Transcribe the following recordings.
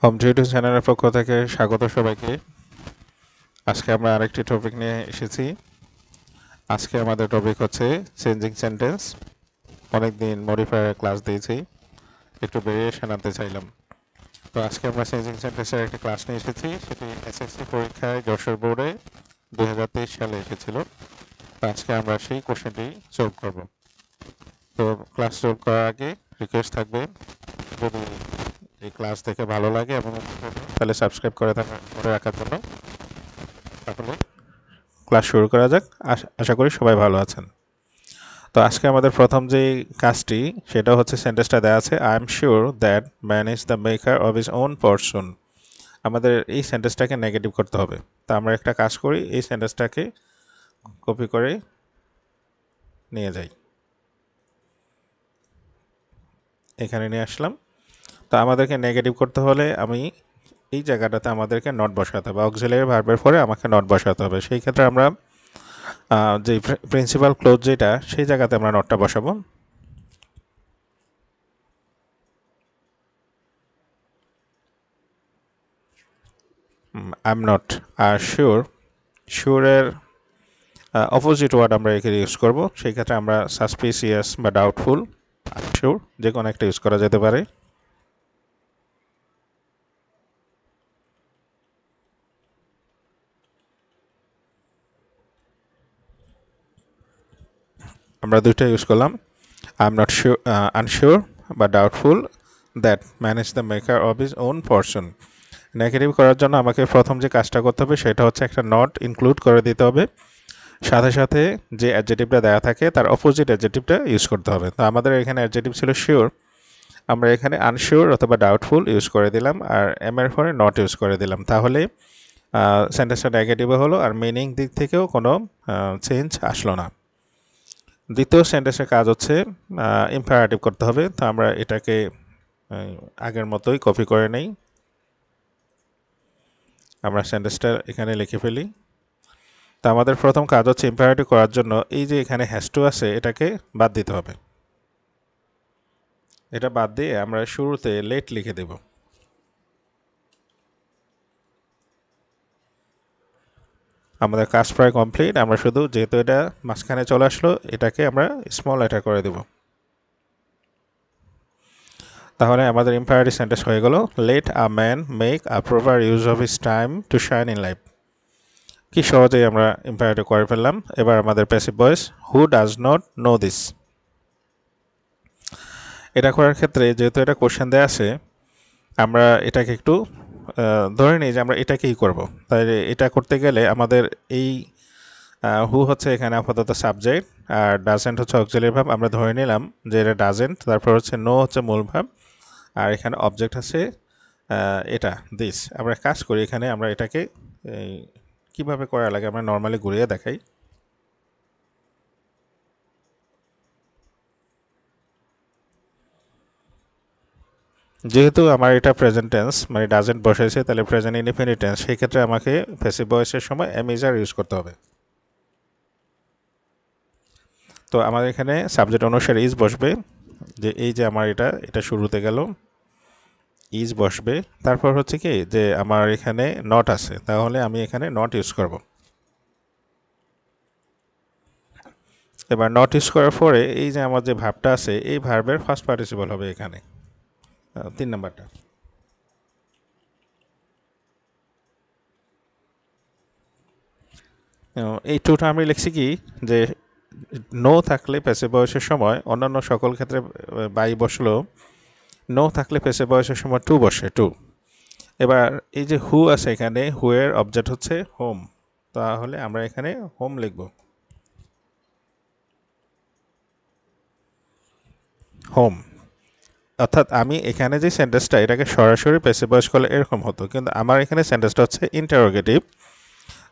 Home tutor চ্যানেলের পক্ষ থেকে স্বাগত সবাইকে। আজকে আমরা আরেকটি টপিক নিয়ে এসেছি। আজকে আমাদের টপিক হচ্ছে চেঞ্জিং সেন্টেন্স। অনেকদিন মডিফায়ার ক্লাস দিয়েছি, একটু ভেরিয়েশন আনতে চাইলাম। তো আজকে আমরা চেঞ্জিং সেন্টেন্সের একটি ক্লাস নিয়ে এসেছি, সেটি এসএসসি পরীক্ষায় যশোর বোর্ডে 2023 সালে এসেছিল। তো আজকে আমরা সেই কোশ্চেনটি সলভ করব। তো ক্লাস সলভ করার আগে রিকোয়েস্ট থাকবে, যদি এই ক্লাস দেখে ভালো লাগে এবং তাহলে সাবস্ক্রাইব করে রাখার জন্য। তাহলে ক্লাস শুরু করা যাক। আশা করি সবাই ভালো আছেন। তো আজকে আমাদের প্রথম যে কাজটি, সেটা হচ্ছে সেন্টেন্সটা দেওয়া আছে, I am sure that man is the maker of his own Fortune. আমাদের এই সেন্টেন্সটাকে নেগেটিভ করতে হবে। তা আমরা একটা কাজ করি, এই সেন্টেন্সটাকে কপি করে নিয়ে যাই, এখানে নিয়ে আসলাম। তো আমাদেরকে নেগেটিভ করতে হলে আমি এই জায়গাটাতে আমাদেরকে নট বসাতে হবে, অক্সিলারি ভার্বের পরে আমাকে নট বসাতে হবে। সেই ক্ষেত্রে আমরা যে প্রিন্সিপাল ক্লোজ যেটা, সেই জায়গাতে আমরা নটটা বসাবো। I am not or sure, শিওরের অপোজিট ওয়ার্ড আমরা এখানে ইউজ করব। সেই ক্ষেত্রে আমরা সাসপিসিয়াস বা ডাউটফুল, আনশিওর যে কোনো একটা ইউজ করা যেতে পারে। আমরা দুইটা ইউজ করলাম, I am not sure, unsure বা doubtful that man is the maker of his own fortune. Negative করার জন্য আমাকে প্রথম যে কাজটা করতে হবে সেটা হচ্ছে একটা নট ইনক্লুড করে দিতে হবে, সাথে সাথে যে অ্যাডজেটিভটা দেওয়া থাকে তার অপোজিট অ্যাডজেটিভটা ইউজ করতে হবে। তো আমাদের এখানে অ্যাডজেটিভ ছিল শিওর, আমরা এখানে আনশিওর অথবা ডাউটফুল ইউজ করে দিলাম, আর এম এর পরে নট ইউজ করে দিলাম। তাহলে সেন্টেন্সটা নেগেটিভও হলো, আর মিনিং দিক থেকেও কোনো চেঞ্জ আসলো না। দ্বিতীয় সেন্টেন্সের কাজ হচ্ছে ইম্পারেটিভ করতে হবে। তো আমরা এটাকে আগের মতোই কপি করে নেই, আমরা সেন্টেন্সটা এখানে লিখে ফেলি। তো আমাদের প্রথম কাজ হচ্ছে ইম্পারেটিভ করার জন্য এই যে এখানে হ্যাজ টু আছে, এটাকে বাদ দিতে হবে। এটা বাদ দিয়ে আমরা শুরুতে লেট লিখে দেব। আমাদের কাজ প্রায় কমপ্লিট। আমরা শুধু, যেহেতু এটা মাঝখানে চলে আসলো, এটাকে আমরা স্মল লেটার করে দেব। তাহলে আমাদের ইম্পারেটিভ সেন্টেন্স হয়ে গেল, late a man make a proper use of his time to shine in life. কি সহজেই আমরা ইম্পারেটিভ করে ফেললাম। এবার আমাদের passive voice, who does not know this. এটা করার ক্ষেত্রে যেহেতু এটা কোশ্চেন দেওয়া আছে, আমরা এটাকে একটু ধরে নিই যে আমরা এটাকেই করব। তাই এটা করতে গেলে আমাদের এই হু হচ্ছে এখানে আপাতত সাবজেক্ট, আর ডাজেন্ট হচ্ছে অক্সিলারি ভার্ব। আমরা ধরে নিলাম যে এটা ডাজেন্ট, তারপর হচ্ছে নো হচ্ছে মূল ভার্ব, আর এখানে অবজেক্ট আছে এটা দিস। আমরা কাজ করি, এখানে আমরা এটাকে কিভাবে করা লাগে আমরা নর্মালি ঘুরিয়ে দেখাই। যেহেতু আমার এটা প্রেজেন্ট টেন্স, মানে ডাজেন্ট বসেছে, তাহলে প্রেজেন্ট ইনডিফিনিট টেন্স, সেই ক্ষেত্রে আমাকে প্যাসিভ ভয়েসের সময় এম ইজ আর ইউজ করতে হবে। তো আমাদের এখানে সাবজেক্ট অনুসারে ইজ বসবে, যে এই যে আমার এটা শুরুতে গেল, ইজ বসবে। তারপর হচ্ছে কি, যে আমার এখানে নট আছে, তাহলে আমি এখানে নট ইউজ করব। এবার নট ইউজ করার পরে এই যে আমার যে ভার্বটা আছে, এই ভার্বের ফার্স্ট পার্টিসিপল হবে এখানে 3 নাম্বারটা। এই টুটা আমি লিখছি কি, যে নো থাকলে প্যাসিভ ভয়েসের সময় অন্যান্য সকল ক্ষেত্রে বাই বসলো, নো থাকলে প্যাসিভ ভয়েসের সময় টু বসে, টু। এবার এই যে হু আছে এখানে, হু এর অবজেক্ট হচ্ছে হোম, তাহলে আমরা এখানে হোম লিখব, হোম। অর্থাৎ আমি এখানে যে সেন্টেন্সটা, এটাকে সরাসরি প্যাসিভ ভয়েস করলে এরকম হতো, কিন্তু আমার এখানে সেন্টেন্সটা হচ্ছে ইন্টারোগেটিভ।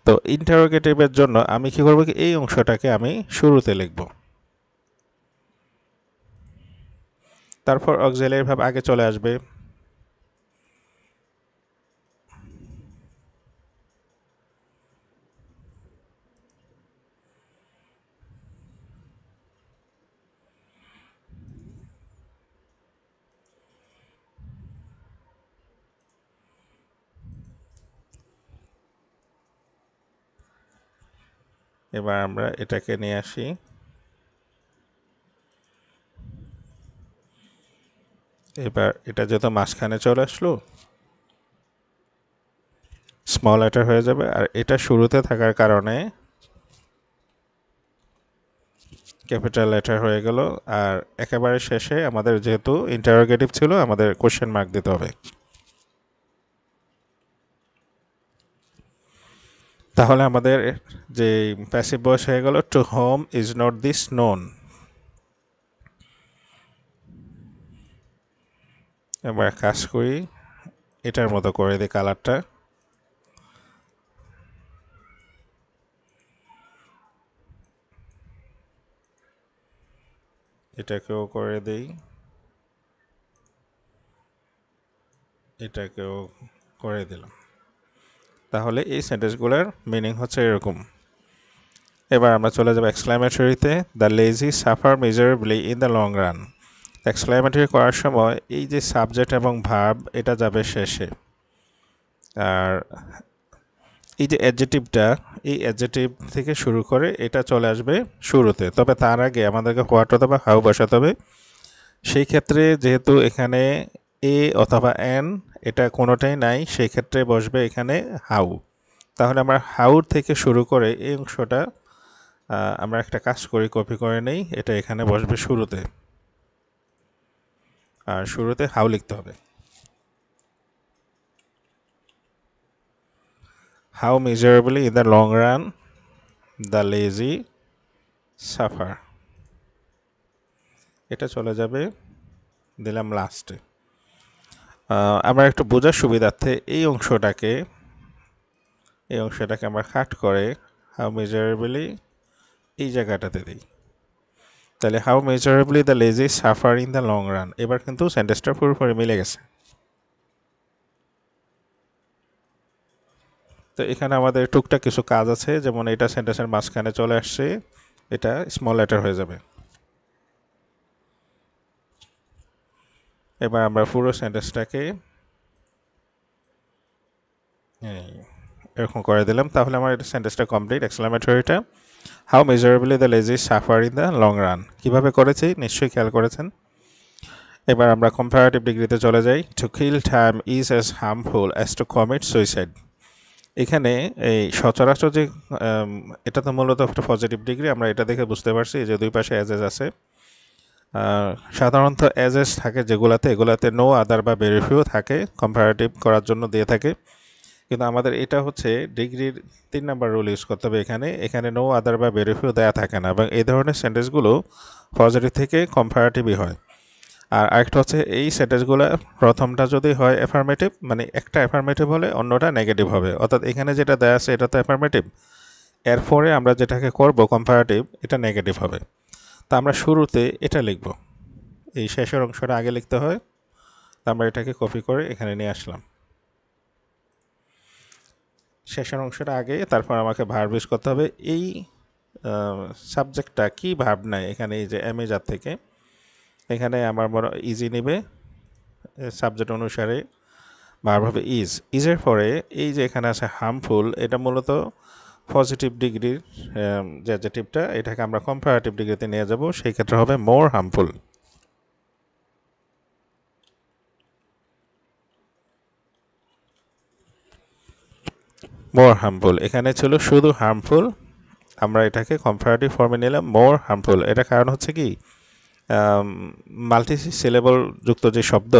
তো ইন্টারোগেটিভের জন্য আমি কি করবো, কি এই অংশটাকে আমি শুরুতে লিখব, তারপর অক্সিলারি ভার্ব আগে চলে আসবে। এবার আমরা এটাকে নিয়ে আসি, এবার এটা যেহেতু মাঝখানে চলে আসলো স্মল লেটার হয়ে যাবে, আর এটা শুরুতে থাকার কারণে ক্যাপিটাল লেটার হয়ে গেল। আর একেবারে শেষে আমাদের যেহেতু ইন্টারোগেটিভ ছিল আমাদের কোশ্চেন মার্ক দিতে হবে। তাহলে আমাদের যে প্যাসিভ ভয়েস হয়ে গেল, to whom is not this known. এবার কাজ করি, এটার মতো করে দিই কালারটা। এটাকেও করে দিই, এটাকেও করে দিলাম। তাহলে এই সেন্টেন্সগুলোর মিনিং হচ্ছে এরকম। এবার আমরা চলে যাব এক্সক্লামেটরিতে। The lazy suffer miserably in the long run. Exclamatory করার সময় এই যে সাবজেক্ট এবং ভার্ব এটা যাবে শেষে, আর এই যে অ্যাডজেটিভটা, এই অ্যাডজেটিভ থেকে শুরু করে এটা চলে আসবে শুরুতে। তবে তার আগে আমাদেরকে হোয়াট অথবা হাউ বসাতে হবে। সেই ক্ষেত্রে যেহেতু এখানে এ অথবা এন এটা কোনোটাই নাই, সেই ক্ষেত্রে বসবে এখানে হাউ। তাহলে আমরা হাউর থেকে শুরু করে এই অংশটা আমরা একটা কাজ করি, কপি করে নেই, এটা এখানে বসবে শুরুতে, আর শুরুতে হাউ লিখতে হবে। How miserably in the long run the lazy suffer, এটা চলে যাবে, দিলাম লাস্টে। আমরা একটু বোঝার সুবিধার্থে এই অংশটাকে আমরা কাট করে হাউ মিজারেবলি এই জায়গাটাতে দিই। তাহলে how miserably the lazy suffer in the long run. এবার কিন্তু সেন্টেন্সটা পুরোপুরি মিলে গেছে। তো এখানে আমাদের টুকটাক কিছু কাজ আছে, যেমন এটা সেন্টেন্সের মাঝখানে চলে আসছে, এটা স্মল লেটার হয়ে যাবে। এবার আমরা পুরো সেন্টেন্সটাকে এরকম করে দিলাম। তাহলে আমার এটা সেন্টেন্সটা কমপ্লিট। এক্সক্লামেটরিটা how miserably the lazy suffer in the long run কীভাবে করেছি নিশ্চয়ই খেয়াল করেছেন। এবার আমরা কম্পারেটিভ ডিগ্রিতে চলে যাই। To kill time is as harmful as to commit suicide. এখানে এই সচরাচর যে এটা তো মূলত একটা পজিটিভ ডিগ্রি, আমরা এটা দেখে বুঝতে পারছি যে দুই পাশে অ্যাজেস আছে। সাধারণত অ্যাজেস থাকে যেগুলাতে, এগুলাতে নো আদার বা ভেরি ফিউ থাকে, কম্পারেটিভ করার জন্য দিয়ে থাকে। কিন্তু আমাদের এটা হচ্ছে ডিগ্রির 3 নাম্বার রুল ইউজ করতে হবে। এখানে নো আদার বা ভেরি ফিউ দেওয়া থাকে না, এবং এই ধরনের সেন্টেন্সগুলো পজিটিভ থেকে কম্পারেটিভই হয়। আর আরেকটা হচ্ছে এই সেন্টেন্সগুলো প্রথমটা যদি হয় অ্যাফার্মেটিভ, মানে একটা অ্যাফার্মেটিভ হলে অন্যটা নেগেটিভ হবে। অর্থাৎ এখানে যেটা দেওয়া আছে এটা তো অ্যাফার্মেটিভ, এরপরে আমরা যেটাকে করব কম্পারেটিভ এটা নেগেটিভ হবে। তা আমরা শুরুতে এটা লিখব, এই শেষের অংশটা আগে লিখতে হয়। তা আমরা এটাকে কপি করে এখানে নিয়ে আসলাম, শেষের অংশটা আগে, তারপর আমাকে ভার্ব ইউজ করতে হবে। এই সাবজেক্টটা কি ভার্ব নাই এখানে, এই যে অ্যামেজার থেকে এখানে আমার বড় ইজি নেবে, সাবজেক্ট অনুসারে ভার্ব হবে ইজ। ইজের পরে এই যে এখানে আছে হার্মফুল, এটা মূলত পজিটিভ ডিগ্রির যে অ্যাডজেক্টিভটা, এটাকে আমরা কম্পারেটিভ ডিগ্রিতে নিয়ে যাব, সেই ক্ষেত্রে হবে মোর হার্মফুল। মোর হার্মফুল, এখানে ছিল শুধু হার্মফুল, আমরা এটাকে কম্পারেটিভ ফর্মে নিলাম মোর হার্মফুল। এটা কারণ হচ্ছে কি মাল্টি সিলেবল যুক্ত যে শব্দ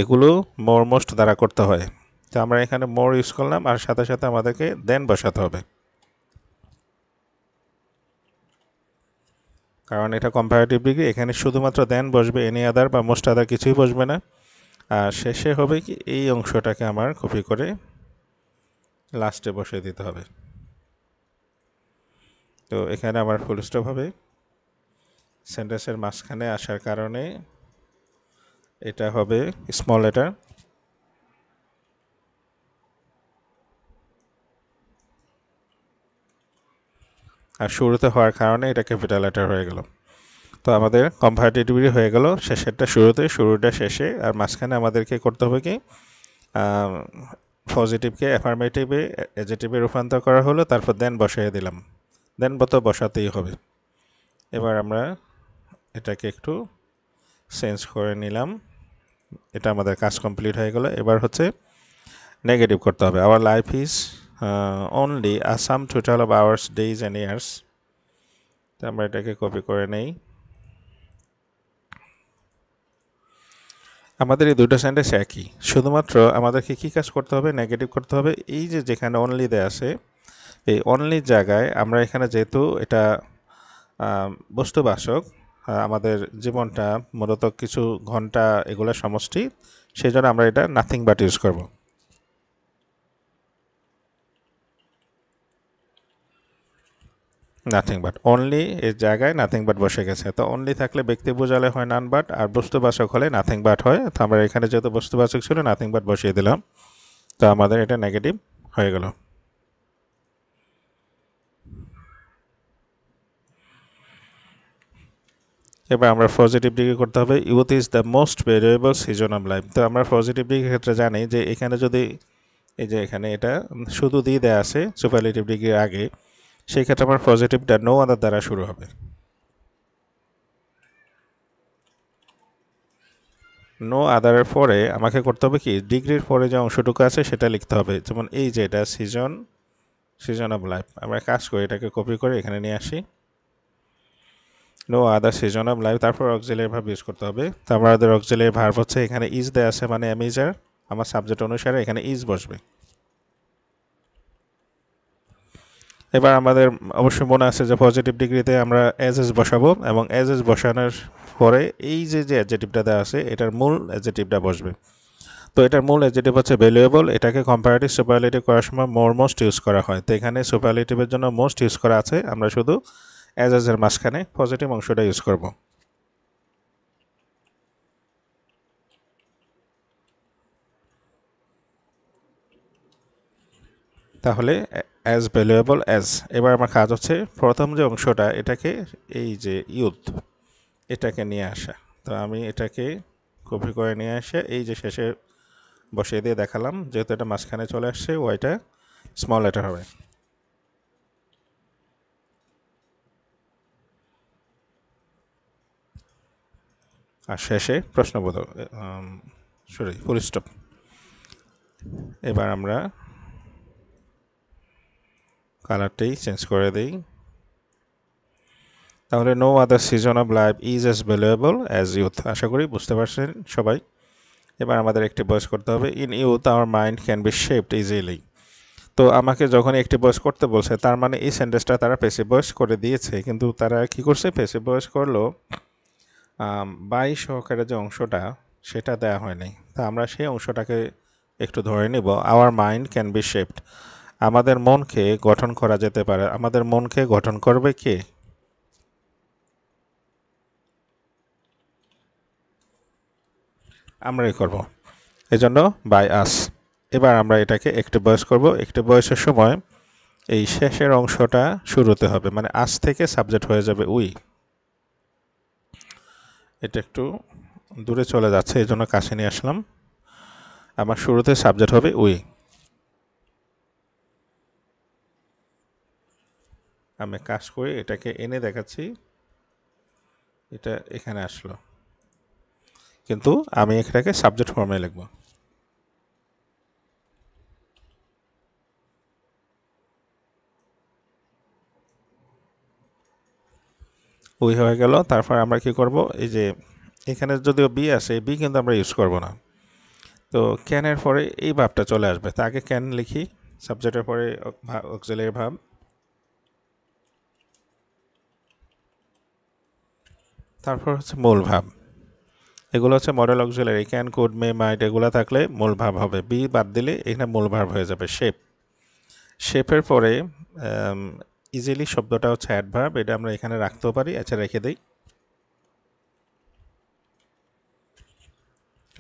এগুলো মোর মোস্ট দ্বারা করতে হয়। তো আমরা এখানে মোর ইউজ করলাম, আর সাথে সাথে আমাদেরকে দেন বসাতে হবে, কারণ এটা কম্পারেটিভ ডিগ্রি। এখানে শুধুমাত্র দেন বসবে, এনি আদার বা মোস্ট আদার কিছুই বসবে না। আর শেষে হবে কি এই অংশটাকে আমার কপি করে লাস্টে বসিয়ে দিতে হবে। তো এখানে আমার ফুল স্টপ হবে, সেন্টেন্সের মাঝখানে আসার কারণে এটা হবে স্মল লেটার, আর শুরুতে হওয়ার কারণে এটা ক্যাপিটাল লেটার হয়ে গেল। তো আমাদের কম্পারেটিভ ডিগ্রি হয়ে গেল, শেষেরটা শুরুতে, শুরুটা শেষে, আর মাঝখানে আমাদেরকে করতে হবে কি পজিটিভকে অ্যাফার্মেটিভে অ্যাডজেক্টিভে রূপান্তর করা হলো, তারপর দেন বসিয়ে দিলাম। দেন তো বসাতেই হবে। এবার আমরা এটাকে একটু চেঞ্জ করে নিলাম। এটা আমাদের কাজ কমপ্লিট হয়ে গেল। এবার হচ্ছে নেগেটিভ করতে হবে। Our life is only a sum total of hours, days and years. তো আমরা এটাকে কপি করে নেই। আমাদের এই দুটো সেন্টেন্স একই, শুধুমাত্র আমাদেরকে কী কাজ করতে হবে, নেগেটিভ করতে হবে। এই যে যেখানে অনলি দেয়া আছে, এই অনলির জায়গায় আমরা এখানে যেহেতু এটা বস্তুবাচক, আমাদের জীবনটা মূলত কিছু ঘন্টা এগুলোর সমষ্টি, সেই জন্য আমরা এটা নাথিং বাট ইউজ করব। নাথিং বাট, অনলি এর জায়গায় নাথিং বাট বসে গেছে। তো অনলি থাকলে ব্যক্তি বোঝালে হয় নান বাট, আর বস্তুবাচক হলে নাথিং বাট হয়। তো আমরা এখানে যেহেতু বস্তুবাচক ছিল নাথিং বাট বসিয়ে দিলাম, তো আমাদের এটা নেগেটিভ হয়ে গেল। এবার আমরা পজিটিভ ডিগ্রি করতে হবে। Youth is the most valuable season of life. তো আমরা পজিটিভ ডিগ্রির ক্ষেত্রে জানি যে এখানে যদি এই যে এখানে এটা শুধু দিয়ে দেওয়া আছে সুপারলেটিভ ডিগ্রির আগে, সেই ক্ষেত্রে আমার পজিটিভটা নো আদার দ্বারা শুরু হবে। নো আদারের পরে আমাকে করতে হবে কি, ডিগ্রির পরে যে অংশটুকু আছে সেটা লিখতে হবে। যেমন এই যে এটা সিজন অফ লাইফ, আমরা কাজ করি এটাকে কপি করে এখানে নিয়ে আসি। No other season of life, তারপর অক্সিলিয়ারি ভার্ব ইউজ করতে হবে। তো আমাদের অক্সিলিয়ারি ভার্ব হচ্ছে এখানে ইজ দেয়া আছে, মানে অ্যামিজার, আমার সাবজেক্ট অনুসারে এখানে ইজ বসবে। এবার আমাদের অবশ্যই মনে আছে যে পজিটিভ ডিগ্রিতে আমরা এজ এস বসাবো, এবং এজ এস বসানোর পরে এই যে অ্যাডজেটিভটা দেওয়া আছে এটার মূল অ্যাডজেটিভটা বসবে। তো এটার মূল অ্যাডজেটিভ হচ্ছে ভ্যালুয়েবল। এটাকে কম্পারেটিভ সুপারলেটিভ করার সময় মোস্ট ইউজ করা হয়। তো এখানে সুপারলেটিভের জন্য মোস্ট ইউজ করা আছে, আমরা শুধু এজ এর মাঝখানে পজিটিভ অংশটা ইউজ করব। তাহলে অ্যাজ ভ্যালুয়েবল অ্যাজ। এবার আমার কাজ হচ্ছে প্রথম যে অংশটা এটাকে, এই যে ইউথ, এটাকে নিয়ে আসা। তো আমি এটাকে কপি করে নিয়ে আসে এই যে শেষে বসিয়ে দিয়ে দেখালাম, যেহেতু এটা মাঝখানে চলে আসছে ওয়াইটা স্মল লেটার হবে। আর শেষে প্রশ্নবোধক, সরি ফুল স্টপ। এবার আমরা কালারটাই চেঞ্জ করে দিই। তাহলে no other season of life is as valuable as youth. আশা করি বুঝতে পারছেন সবাই। এবার আমাদের একটি বয়স করতে হবে। In youth our mind can be shaped easily. তো আমাকে যখন একটি বয়স করতে বলছে, তার মানে এই সেন্টেন্সটা তারা পেসিভ বয়স করে দিয়েছে, কিন্তু তারা কি করছে, পেসিভ বয়স করলো বাই সহকারে যে অংশটা সেটা দেওয়া হয়নি। তা আমরা সেই অংশটাকে একটু ধরে নিব। Our mind can be shaped, আমাদের মনকে গঠন করা যেতে পারে। আমাদের মনকে গঠন করবে কে? আমরাই করব, এজন্য বাই আস। এবার আমরা এটাকে একটি বয়স করব। একটি বয়সের সময় এই শেষের অংশটা শুরুতে হবে, মানে আজ থেকে সাবজেক্ট হয়ে যাবে উই। এটা একটু দূরে চলে যাচ্ছে, এই জন্য কাছে নিয়ে আসলাম। আমার শুরুতে সাবজেক্ট হবে উই। আমি কাজ করে এটাকে এনে দেখাচ্ছি, এটা এখানে আসলো, কিন্তু আমি এটাকে সাবজেক্ট ফর্মে লিখব। উই হয়ে গেল। তারপর আমরা কি করব, এই যে এখানে যদিও বি আসে, বি কিন্তু আমরা ইউজ করব না। তো ক্যানের পরে এই ভাবটা চলে আসবে। তা আগে ক্যান লিখি, সাবজেক্টের পরে অক্সিলিয়ারি ভাব, তারপর হচ্ছে মূল ভাব। এগুলো হচ্ছে মডেল অক্সিলিয়ারি, ক্যান, কুড, মে, মাইট, এগুলো থাকলে মূল ভাব হবে। বি বাদ দিলে এখানে মূল ভাব হয়ে যাবে শেপ। শেপের পরে ইজিলি শব্দটা হচ্ছে অ্যাডভার্ব, এটা আমরা এখানে রাখতেও পারি। আচ্ছা, রেখে দিই,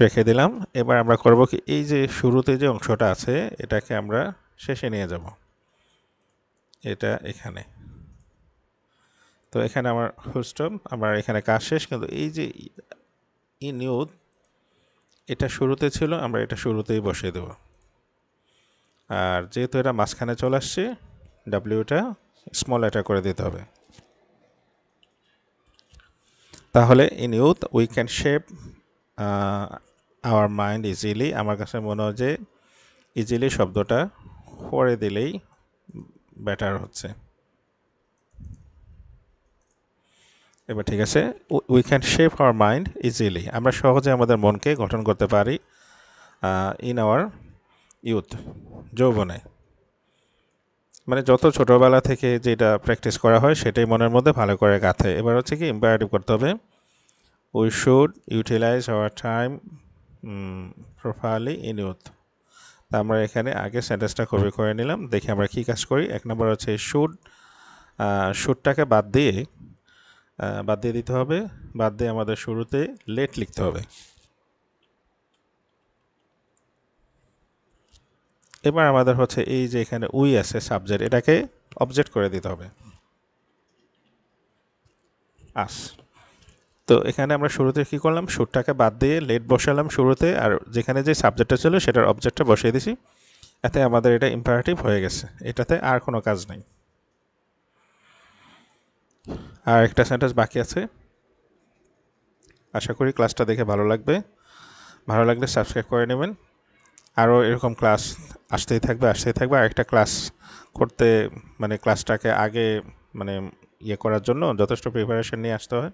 রেখে দিলাম। এবার আমরা করব কি, এই যে শুরুতে যে অংশটা আছে এটাকে আমরা শেষে নিয়ে যাব, এটা এখানে। তো এখানে আমার ফুল স্টপ, আমার এখানে কাজ শেষ। কিন্তু এই যে ইন ইউথ, এটা শুরুতে ছিল, আমরা এটা শুরুতেই বসিয়ে দেব। আর যেহেতু এটা মাঝখানে চলে আসছে, ডাব্লিউটা স্মল লেটার করে দিতে হবে। তাহলে in youth we can shape our mind easily, আমার কাছে মনে হয় যে ইজিলি শব্দটা পরে দিলেই বেটার হচ্ছে। এবার ঠিক আছে, we can shape our mind easily, আমরা সহজে আমাদের মনকে গঠন করতে পারি ইন আওয়ার ইউথ, যৌবনে। মানে যত ছোটোবেলা থেকে যেটা প্র্যাকটিস করা হয় সেটাই মনের মধ্যে ভালো করে গাঁথে। এবার হচ্ছে কি ইম্পারেটিভ করতে হবে, we should utilize our time properly in youth. তা আমরা এখানে আগে সেন্টেন্সটা কপি করে নিলাম, দেখি আমরা কী কাজ করি। এক নম্বর হচ্ছে শুডটাকে বাদ দিয়ে দিতে হবে, বাদ দিয়ে আমাদের শুরুতে লেট লিখতে হবে। এবার আমাদের হচ্ছে এই যে এখানে উই আছে সাবজেক্ট, এটাকে অবজেক্ট করে দিতে হবে আস। তো এখানে আমরা শুরুতে কি করলাম, শুটটাকে বাদ দিয়ে লেট বসালাম শুরুতে, আর যেখানে যে সাবজেক্টটা ছিল সেটার অবজেক্টটা বসিয়ে দিছি। এতে আমাদের এটা ইম্পারেটিভ হয়ে গেছে, এটাতে আর কোনো কাজ নেই। আর একটা সেন্টেন্স বাকি আছে। আশা করি ক্লাসটা দেখে ভালো লাগবে। ভালো লাগলে সাবস্ক্রাইব করে নেবেন। আরও এরকম ক্লাস আসতেই থাকবে। আর একটা ক্লাস করতে মানে ক্লাসটাকে আগে মানে করার জন্য যথেষ্ট প্রিপারেশন নিয়ে আসতে হয়,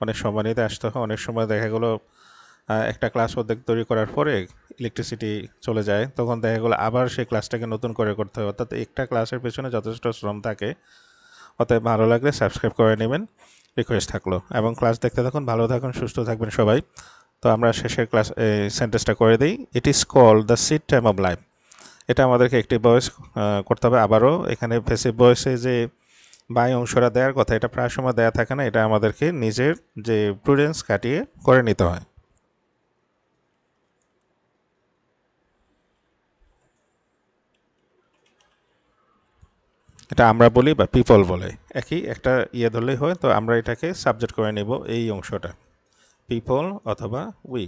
অনেক সময় নিতে আসতে হয়। অনেক সময় দেখা গেলো একটা ক্লাস অর্ধেক তৈরি করার পরে ইলেকট্রিসিটি চলে যায়, তখন দেখা গেলো আবার সেই ক্লাসটাকে নতুন করে করতে হয়। অর্থাৎ একটা ক্লাসের পেছনে যথেষ্ট শ্রম থাকে। অতএব ভালো লাগলে সাবস্ক্রাইব করে নেবেন, রিকোয়েস্ট থাকলো। এবং ক্লাস দেখতে থাকুন, ভালো থাকুন, সুস্থ থাকবেন সবাই। তো আমরা শেষের ক্লাস সেন্টেন্সটা করে দিই। It is called the seed time of life. এটা আমাদেরকে একটি ভয়েস করতে হবে। আবারও এখানে প্যাসিভ ভয়েসে যে বাই অংশটা দেওয়ার কথা, এটা প্রায় সময় দেওয়া থাকে না, এটা আমাদেরকে নিজের যে প্রুডেন্স কাটিয়ে করে নিতে হয়। এটা আমরা বলি বা পিপল বলে, একই একটা ধরলেই হয়। তো আমরা এটাকে সাবজেক্ট করে নেব এই অংশটা, পিপল অথবা উই।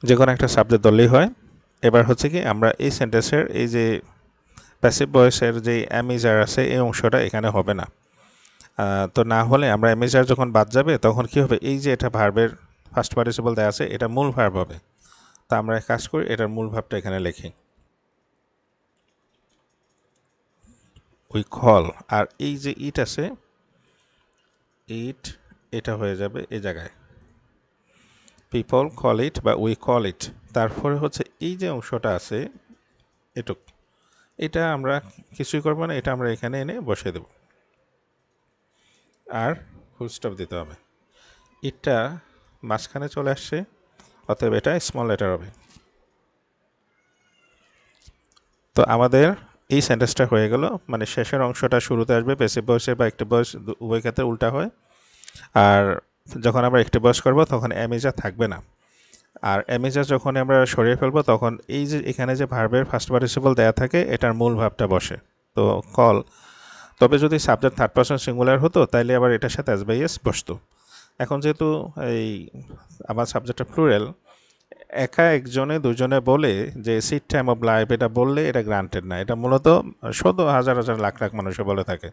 যে কোনো একটা সাবজেক্ট ধরলেই হয়। এবার হচ্ছে কি আমরা এই সেন্টেন্সের এই যে প্যাসিভ ভয়েসের যে অ্যামিজার আছে এই অংশটা এখানে হবে না। তো না হলে আমরা অ্যামিজার যখন বাদ যাবে তখন কি হবে, এই যে এটা ভার্বের ফার্স্ট পার্টিসিপল দেওয়া আছে এটা মূল ভার্ব হবে। তা আমরা এক কাজ করি, এটার মূল ভাবটা এখানে লিখি, উই কল। আর এই যে ইট আছে, ইট এটা হয়ে যাবে এই জায়গায়, পিপল কল ইট বা উই কল ইট। তারপরে হচ্ছে এই যে অংশটা আছে এটুক, এটা আমরা কিছুই করবো না, এটা আমরা এখানে এনে বসিয়ে দেব। আর ফুল স্টপ দিতে হবে। ইটটা মাঝখানে চলে আসছে, অতএব এটা স্মল লেটার হবে। তো আমাদের এই সেন্টেন্সটা হয়ে গেল। মানে শেষের অংশটা শুরুতে আসবে, প্যাসিভ ভয়েসে বা অ্যাক্টিভ ভয়েস উভয় ক্ষেত্রে উল্টা হয়। আর যখন আমরা অ্যাক্টিভ ভয়েস করবো তখন অ্যামিজার থাকবে না। আর অ্যামিজার যখন আমরা সরিয়ে ফেলবো তখন এই যে এখানে যে ভার্বের ফার্স্ট পার্টিসিপল দেয়া থাকে এটার মূল ভাবটা বসে। তো কল, তবে যদি সাবজেক্ট থার্ড পারসন সিঙ্গুলার হতো তাইলে আবার এটার সাথে এস বাই এস বসতো। এখন যেহেতু এই আমার সাবজেক্টটা প্লুরাল, একা একজনে দুজনে বলে যে সিট টাইম অফ লাইফ এটা বললে এটা গ্রান্টেড না। এটা মূলত শত হাজার হাজার লাখ লাখ মানুষে বলে থাকে,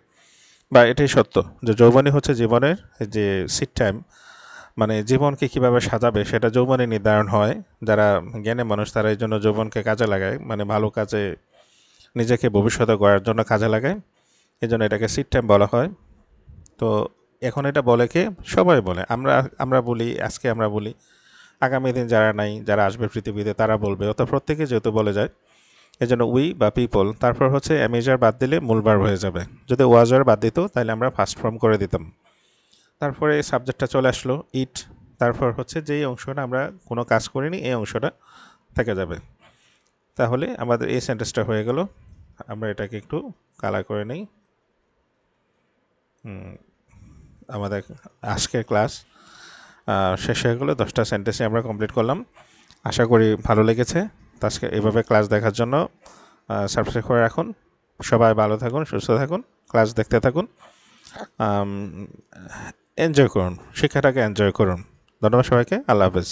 বা এটাই সত্য যে যৌবনই হচ্ছে জীবনের যে সিট টাইম, মানে জীবনকে কিভাবে সাজাবে সেটা যৌবনে নির্ধারণ হয়। যারা জ্ঞানী মানুষ তারা এই জন্য যৌবনকে কাজে লাগায়, মানে ভালো কাজে নিজেকে ভবিষ্যতে গড়ার জন্য কাজে লাগায়। এই জন্য এটাকে সিট টাইম বলা হয়। তো এখন এটা বলে কে? সবাই বলে। আমরা আমরা বলি, আজকে আমরা বলি, আগামী দিন যারা নাই, যারা আসবে পৃথিবীতে তারা বলবে। অত প্রত্যেকে যেহেতু বলে যায়, এই জন্য উই বা পিপল, তারপর হচ্ছে অ্যামেজার বাদ দিলে মূল ভার্ব হয়ে যাবে। যদি ওয়াজার বাদ দিত তাহলে আমরা ফার্স্ট ফর্ম করে দিতাম। তারপরে সাবজেক্টটা চলে আসলো ইট, তারপর হচ্ছে যেই অংশটা আমরা কোনো কাজ করিনি এই অংশটা থেকে যাবে। তাহলে আমাদের এই সেন্টেন্সটা হয়ে গেল। আমরা এটাকে একটু কালার করে নিই। আমাদের আজকের ক্লাস শেষ হয়ে গেলো। 10টা সেন্টেন্সে আমরা কমপ্লিট করলাম। আশা করি ভালো লেগেছে। তো আজকে এভাবে ক্লাস দেখার জন্য সাবস্ক্রাইব করে রাখুন। সবাই ভালো থাকুন, সুস্থ থাকুন, ক্লাস দেখতে থাকুন, এনজয় করুন, শিক্ষাটাকে এনজয় করুন। ধন্যবাদ সবাইকে। আল্লাহ হাফেজ।